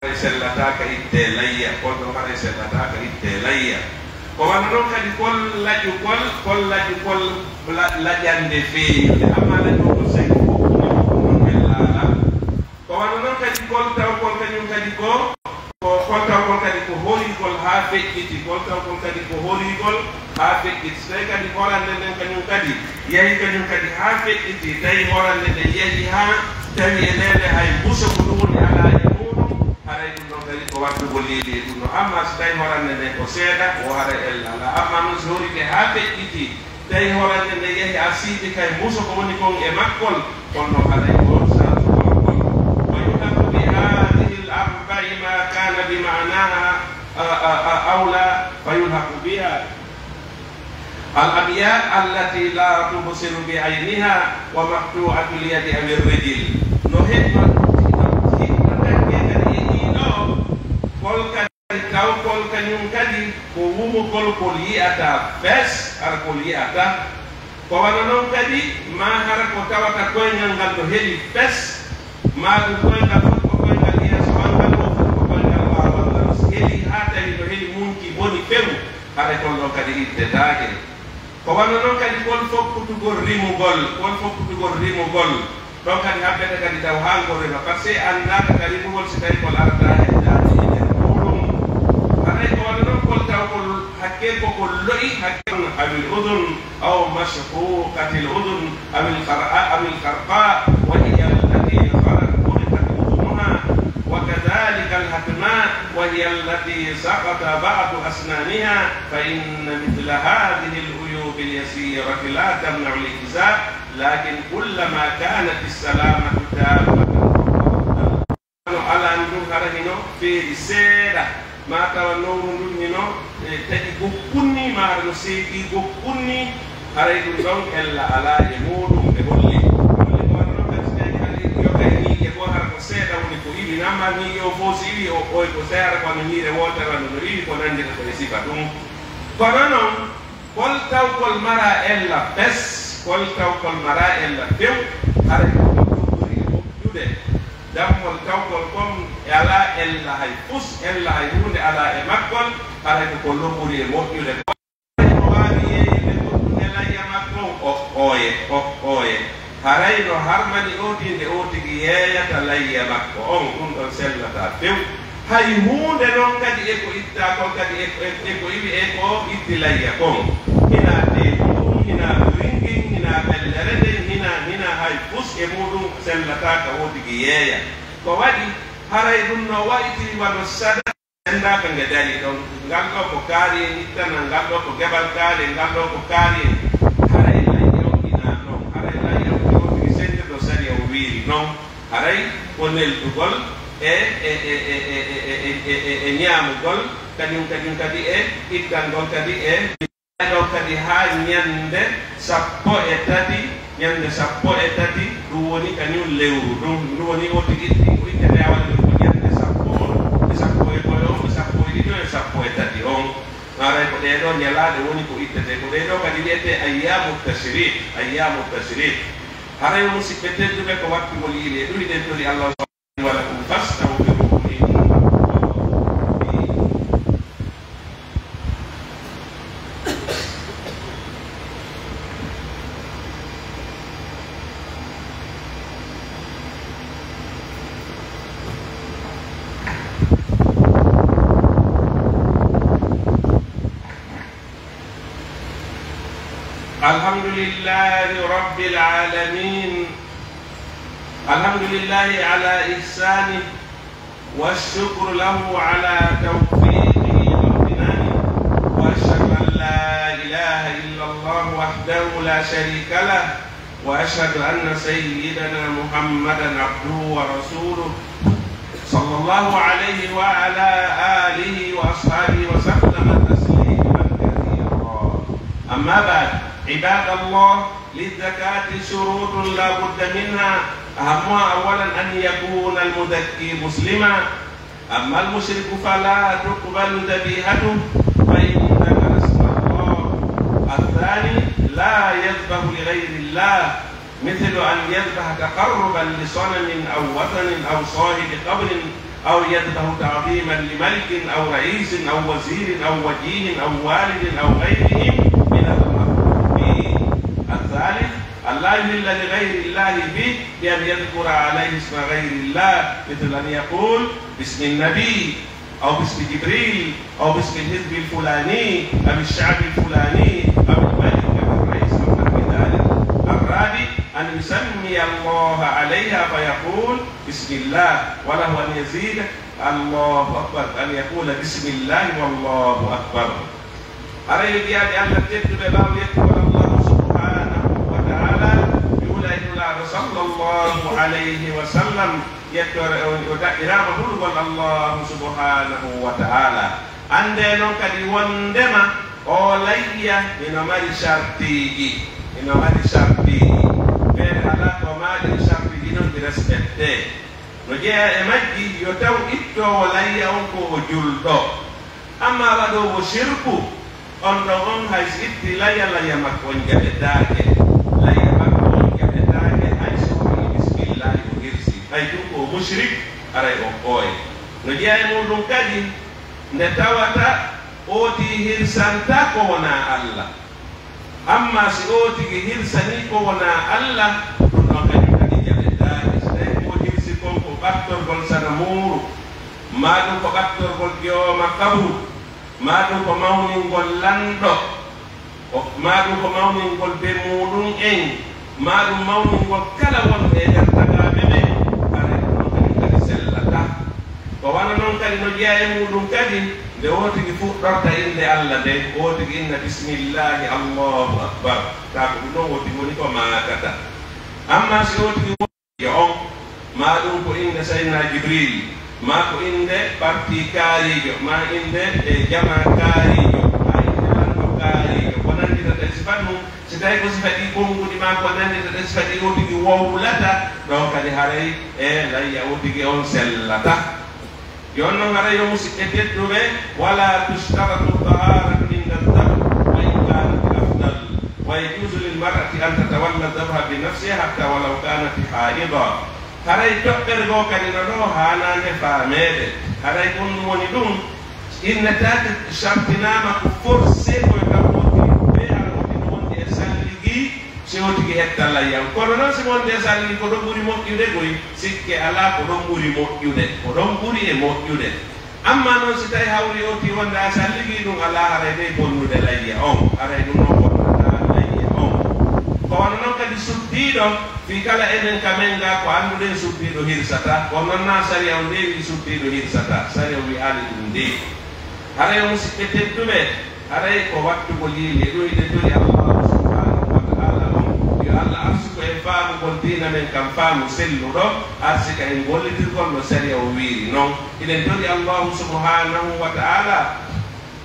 sellataka itte layya kono mare sellataka itte layya ko wana non kadi kol laju kol lajande feeñude amma laju ko sey ko mellala ko wana non kadi kol taw kol kanyum kadi ko kol taw kol kadi ko holi kol ha fekkiti kol taw kol kadi ko holi kol ha fekkiti sey kadi horande den kanyum kadi yahi kanyum kadi ha fekkiti tay horande den yahi ha tawi elele hay buso ko dum ala haray ɗum ɗon kadi ko waddugo liili ɗum no amma so tawi horande nde ko seeɗa o hara ellala amma noon so horide ha feƴƴiti tawi horande nde yehi a siiɗi kay muso ko woni kon e makkol kono haray ko samakol wa yuhabu bi hadihi l arbai ma kana bi manaha awla fa yulhaqu biha al abiya allati la tubsiru bi ayniha wa maqtu'atu l yadi aw irrijil no heɓma kol kadi taw kol kañum kadi ko wumugol kol yi'ata fes hara kol yi'ata ko wana noon kadi ma hara ko tawata koyngal ngal to heeli fes ma ɗum koyngal fof ko koyngal yeeso mangal o fof ko koyngal ɓawal ngal so heeli ha tawi to heeli munki boni fewu hara kol ɗon kadi ittetaake ko wana noon kadi kol fokkutugol rimugol ɗon kadi habbete kadi taw ha ngol rima par ce que annaka ka rimugol so tawi kol arata heddade حكيت بقول لي حكيت أو الأذن أو مشقوقة الأذن أو الخرقاء وهي التي خلقت أذنها وكذلك الهتماء وهي التي سقط بعض أسنانها فإن مثل هذه العيوب اليسيرة لا تمنع الإجزاء لكن كلما كانت السلامة تامة على أن تظهر في السيرة ma tawa nowru ndun ni no tagi gokkunni maaro no seedi gokkunni haray ɗum ɗon ella ala e muɗum ɓe holli ko wanno kadi tagi hali yogay niiƴe ko hara ko seeɗa woni ko iwi namma niiƴe o fof so iwi oy ko seera kono ñiire wotere wano no iwi ko nandi ko e sifa ɗum kono noon kol taw kol mara ella bes kol taw kol mara ella few haray ko ɓuri e moƴƴude dammol tawkol comme e ala ella hay fus ella hay hunde ala e makkol haray ko loɓɓuri e moƴƴude o wawi yeeyide goɗɗum e layya makko ooye haray no harmani otinde o tigi yeeyata layya makko on ɗum ɗon sellata few hay hunde noon kadi eko itta kon kadi eko iwi e ko itti layya kon hina deɗum hina ringin hina ɓellere nden hina hay fus e muɗum sellata ka o tigi yeeya ko waɗi haray ɗum no wayti wano sada endaka nge dari ɗon ngal ɗo ko kaari en ittana ngal ɗo ko geɓal kaari ngal ɗo ko kaari en haray layya o ina noon haray layya o tigi sende ɗo sari o wiiri noon haray ko neldugol e ñaamugol kañum kadi e ittangol kadi e ɗo kadi ha ñande sappo e tati ɗum woni kañum lewru ɗum woni o tigi ko ittete awalde ko ñande sappo e koyo sappo e ɗiɗo e sappo e tati on haray ko ɗeɗo ñalaɗe woni ko ittete ko ɗeɗo kadi wiyete ayyamu tashrik haray musidɓe tedduɓe ko wattugol yiili e ɗum ɗen tori allah wa lakum fastawfiruhu الحمد لله رب العالمين الحمد لله على إحسانه والشكر له على توفيقه وامتنانه وأشهد أن لا إله إلا الله وحده لا شريك له وأشهد أن سيدنا محمدا عبده ورسوله صلى الله عليه وعلى آله وأصحابه وسلم تسليما كثيرا أما بعد عباد الله للزكاة شروط لا بد منها أهمها أولا أن يكون المزكي مسلما أما المشرك فلا تقبل ذبيحته فإن ذكر اسم الله الثاني لا يذبح لغير الله مثل أن يذبح تقربا لصنم أو وثن أو صاحب قبر أو يذبح تعظيما لملك أو رئيس أو وزير أو وجيه أو والد أو غيرهم من المحبوبين. الثالث ألا يهل لغير الله به بأن يذكر عليه اسم غير الله، مثل أن يقول باسم النبي أو باسم جبريل أو باسم الحزب الفلاني أو الشعب الفلاني أو الملك أو الرئيس أو نحو ذلك. الرابع أن يسمي الله عليها فيقول بسم الله، وله أن يزيد الله أكبر، أن يقول بسم الله والله أكبر. أرى يدي أن تكتب الله يكبر الله سبحانه وتعالى يقول صلى الله عليه وسلم يكبر الله سبحانه وتعالى. Ande non kadi wondema o layya ina mari shartiji, ina mari shartiji bere ala ko mari shartiji non di respecte no jeya e majji yo taw itto o layya on ko o juldo. Amma wado wo shirku on do on hay itti layya layya makko on jabetaake, layya makko on jabetaake hay so bismillah ko hirsi hay ko mushrik aray o koy no jeya e mudum kadi nde tawata oti hirsanta ko wona Allah. Amma si otigi hirsani ko wona Allah ɗum ɗon kañum kadi jaɓetaake. So tawi ko hirsi kon ko ɓattorgol sana muuru, ma ɗum ko ɓattorgol ƴooma kabru, ma ɗum ko mawningol lanɗo, ma ɗum ko mawningol be muɗum en, ma ɗum mawningol kala wonɓe e nder tagaɓe ɓe, are ɗum ɗon kañum kadi sellata. Ko wana noon kadi no jeeya e muɗum kadi nde wotigi fuɗɗorta inde Allah nde wotigi inna bismillahi allahu akbar, ta ko ɗum ɗon woti woni ko makata. Amma si wotigi woni on ma ɗum ko inde sayna Jibril, ma ko inde parti kaarijo, ma inde e jama kaarijo, ma inde lanɗo kaarijo, ko nandita ɗe sifat mum. Si tawi ko sifati gonguɗi ma ko nandita ɗe sifati wotigi wowlata ɗon kadi haray e layya wotigi on sellata. Yono ngara yo musidɓe tedduɓe wala tustaratu taharatu inda aldabh wa in kanat afdal wa yajuzu lilmar'ati an tatawalla dabha bi nafsiha hatta walaw kanat haida. Haray toɓɓere go kadi no ɗo hanande famede. Haray ɗum woni ɗum innetake shartinama ko forcé koye kam woti ɓe ala woti no wondi e salligi sewtigi hettalla yam kono noon si wonde salli ko ɗon ɓuri moƴƴude koy sikke ala ko ɗon ɓuri moƴƴude, ko ɗon ɓuri e moƴƴude. Amma noon si tawi hawri oti wonde a salligi ɗum ala haray dey bonnude layya on, haray ɗum noon bonnata layya on. Ko wona noon kadi suddiɗo fi kala enen kamen ga ko annduɗen suddiɗo hirsata, ko noon na sariya o ndewi suddiɗo hirsata, sariya o wi'ani ɗum ndewi. Haray o musidɓe tedduɓe haray ko wattugol yiili ɗum ide tori Allah Allah arsuko e faamugol diina men kam faamu selluɗo, arsika en gollitirgol no sariya o wiiri noon. Iɗen tori allahu subhanahu wa ta'ala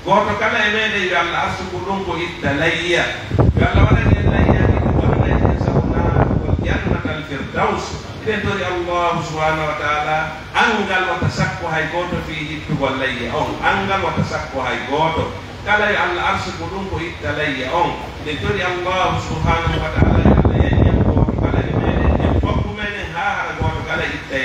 goto kala e meɗen yo Allah arsuko ɗum ko itta layya, yo Allah waɗani en layya ɗiɗi wonanayi en sawnagol jannatal firdaus. Iɗen tori allahu subhanahu wa ta'ala angal wata sakko hay goto fi ittugol layya on, angal wata sakko hay goto. Kala yo Allah arsuko ɗum ko itta layya on. Iɗen tori allahu subhanahu wa ta'ala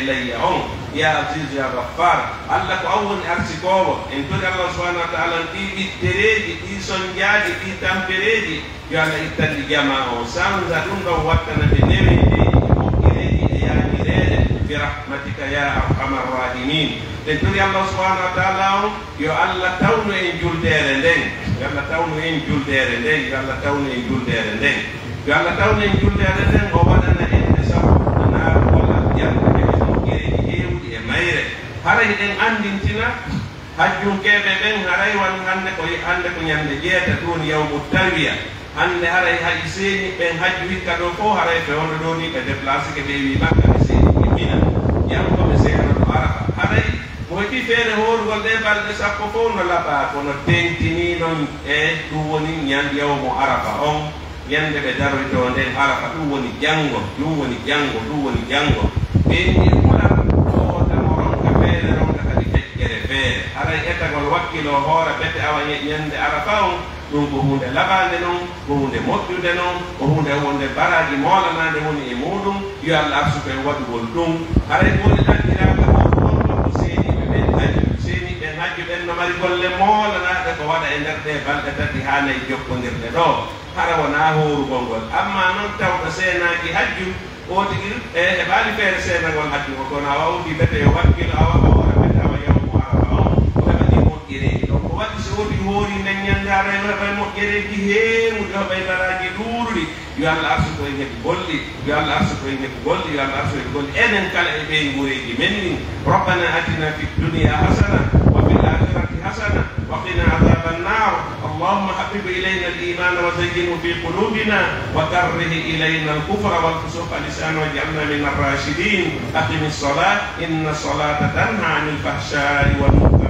layya on ya aziz ya ghaffar. Allah ko awwoni arsikowo en tori Allah subhanahu wa ta'ala ɗi ɓittereji ɗi soñjaji ɗi tampereji yo Allah ittandi jama o sanza ɗum ɗon wattanade newedeji e moƴƴireji e yañireje bi rahmatika ya arhamar rahimin. en tori Allah subhanahu wa ta'ala on yo Allah tawnu en juldere nden, yo Allah tawnu en juldere nden, yo Allah tawnu en juldere nden, yo Allah tawnu en juldere nden o waɗana en e sabu na wala jannde mayre. Haray en andintina hajjunkeɓe ɓen haray wan hande ko ñande jeeta ɗon yawmu tarwiya. Hande haray hay seeni ɓen hajju hikka ɗo fof haray fewno ɗo ni ɓe déplacé ke ɓe wi makka ɓe seeni ɓe mina yanko ɓe seeno ɗo arafa. Haray mo heɓi feere horugol ɗe balɗe sappo fof no laɓa kono tentini noon e ɗum woni yawmu arafa on, yande ɓe daroyto nden arafa. Ɗum woni janngo, ɗum woni janngo, ɗum woni janngo. ɓeni haray etagol wakkilo hoore bete awa ñande arafa on ɗum ko hunde laɓande noon, ko hunde moƴƴude noon, ko hunde wonde baraji moolanade woni e muɗum. Yo Allah arsuko e waɗugol ɗum. Haray woni ɗanndiraka on ko seeni no mari golle molanaɗe ko waɗa e nder ɗe balɗe tati ha nayi jokkodirɗe ɗo hara wona horugol ngol amma noon tawɗo seenaji hajju o tigi e heɓali feere seenagol hajju ko kono a wawdi bete yo wakkilo awa ora bete awa yawmu arafa o ko heɓani moƴƴereji ɗon ko waɗi so wodi hoori nden ñandara e heɓa moƴƴereji heewude heɓay daraji ɗuuɗuɗi yo Allah arsu koye heɓi golli yo Allah arsu koye heɓi golli yo Allah arsu heɓi golli enen kala e ɓey guureji men ni rabbana atina fi dunia hasana wa fil akhirati hasana wa qina adhaban nar اللهم حبب إلينا الإيمان وزينه في قلوبنا وكره إلينا الكفر والفسوق والعصيان واجعلنا من الراشدين أقم الصلاة إن الصلاة تنهى عن الفحشاء والمنكر